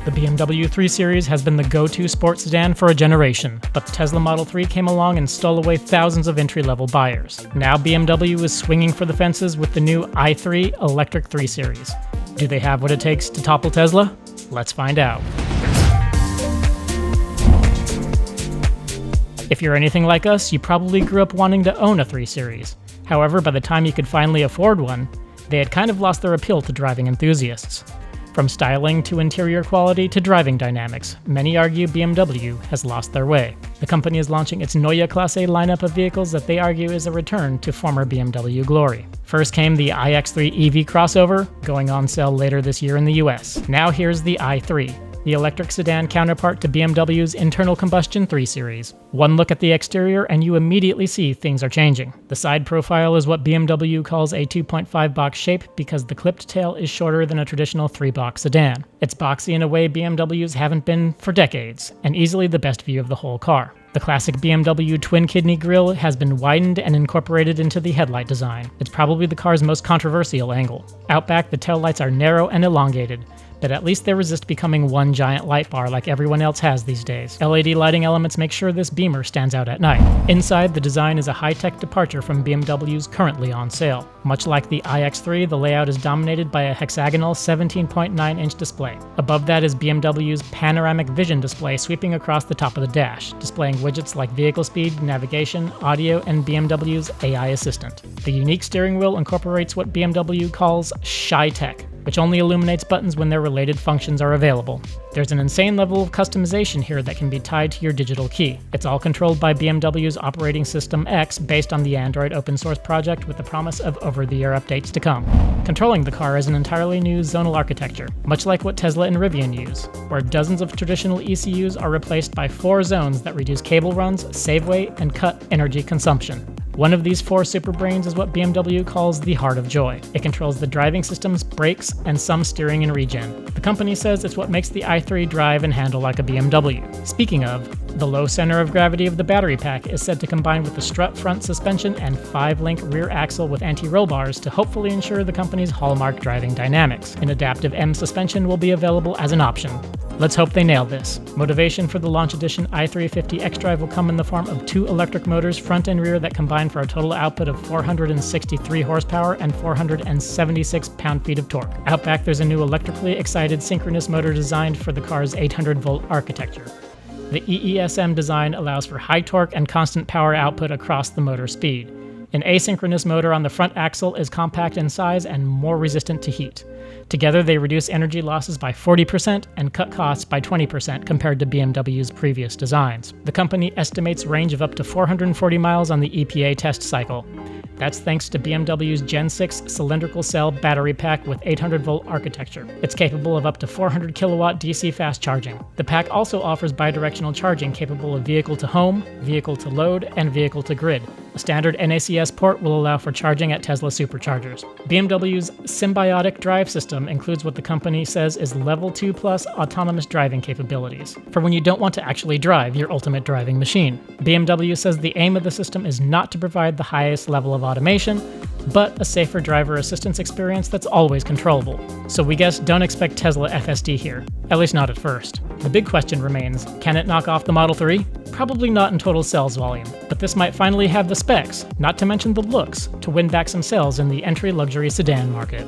The BMW 3 Series has been the go-to sports sedan for a generation, but the Tesla Model 3 came along and stole away thousands of entry-level buyers. Now BMW is swinging for the fences with the new i3 electric 3 Series. Do they have what it takes to topple Tesla? Let's find out. If you're anything like us, you probably grew up wanting to own a 3 Series. However, by the time you could finally afford one, they had kind of lost their appeal to driving enthusiasts. From styling to interior quality to driving dynamics, many argue BMW has lost their way. The company is launching its Neue Klasse lineup of vehicles that they argue is a return to former BMW glory. First came the iX3 EV crossover, going on sale later this year in the US. Now here's the i3, the electric sedan counterpart to BMW's internal combustion 3 Series. One look at the exterior and you immediately see things are changing. The side profile is what BMW calls a 2.5 box shape because the clipped tail is shorter than a traditional 3-box sedan. It's boxy in a way BMWs haven't been for decades, and easily the best view of the whole car. The classic BMW twin-kidney grille has been widened and incorporated into the headlight design. It's probably the car's most controversial angle. Out back, the taillights are narrow and elongated, but at least they resist becoming one giant light bar like everyone else has these days. LED lighting elements make sure this beamer stands out at night. Inside, the design is a high-tech departure from BMW's currently on sale. Much like the iX3, the layout is dominated by a hexagonal 17.9-inch display. Above that is BMW's panoramic vision display sweeping across the top of the dash, displaying widgets like vehicle speed, navigation, audio, and BMW's AI assistant. The unique steering wheel incorporates what BMW calls shy tech, which only illuminates buttons when their related functions are available. There's an insane level of customization here that can be tied to your digital key. It's all controlled by BMW's operating system X based on the Android open source project with the promise of over-the-air updates to come. Controlling the car is an entirely new zonal architecture, much like what Tesla and Rivian use, where dozens of traditional ECUs are replaced by 4 zones that reduce cable runs, save weight, and cut energy consumption. One of these 4 superbrains is what BMW calls the Heart of Joy. It controls the driving systems, brakes, and some steering and regen. The company says it's what makes the i3 drive and handle like a BMW. Speaking of, the low center of gravity of the battery pack is said to combine with the strut front suspension and 5-link rear axle with anti-roll bars to hopefully ensure the company's hallmark driving dynamics. An adaptive M suspension will be available as an option. Let's hope they nail this. Motivation for the launch edition i350 xDrive will come in the form of 2 electric motors front and rear that combine for a total output of 463 horsepower and 476 pound-feet of torque. Out back, there's a new electrically excited synchronous motor designed for the car's 800-volt architecture. The EESM design allows for high torque and constant power output across the motor speed. An asynchronous motor on the front axle is compact in size and more resistant to heat. Together, they reduce energy losses by 40% and cut costs by 20% compared to BMW's previous designs. The company estimates range of up to 440 miles on the EPA test cycle. That's thanks to BMW's Gen 6 cylindrical cell battery pack with 800-volt architecture. It's capable of up to 400 kilowatt DC fast charging. The pack also offers bidirectional charging capable of vehicle to home, vehicle to load, and vehicle to grid. A standard NACS port will allow for charging at Tesla superchargers. BMW's symbiotic drive system includes what the company says is level 2 plus autonomous driving capabilities, for when you don't want to actually drive your ultimate driving machine. BMW says the aim of the system is not to provide the highest level of automation, but a safer driver assistance experience that's always controllable. So we guess don't expect Tesla FSD here, at least not at first. The big question remains, can it knock off the Model 3? Probably not in total sales volume, but this might finally have the specs, not to mention the looks, to win back some sales in the entry luxury sedan market.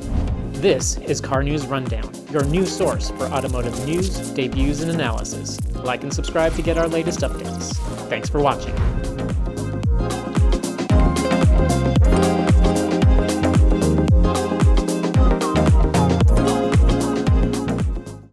This is Car News Rundown, your new source for automotive news, debuts, and analysis. Like and subscribe to get our latest updates. Thanks for watching.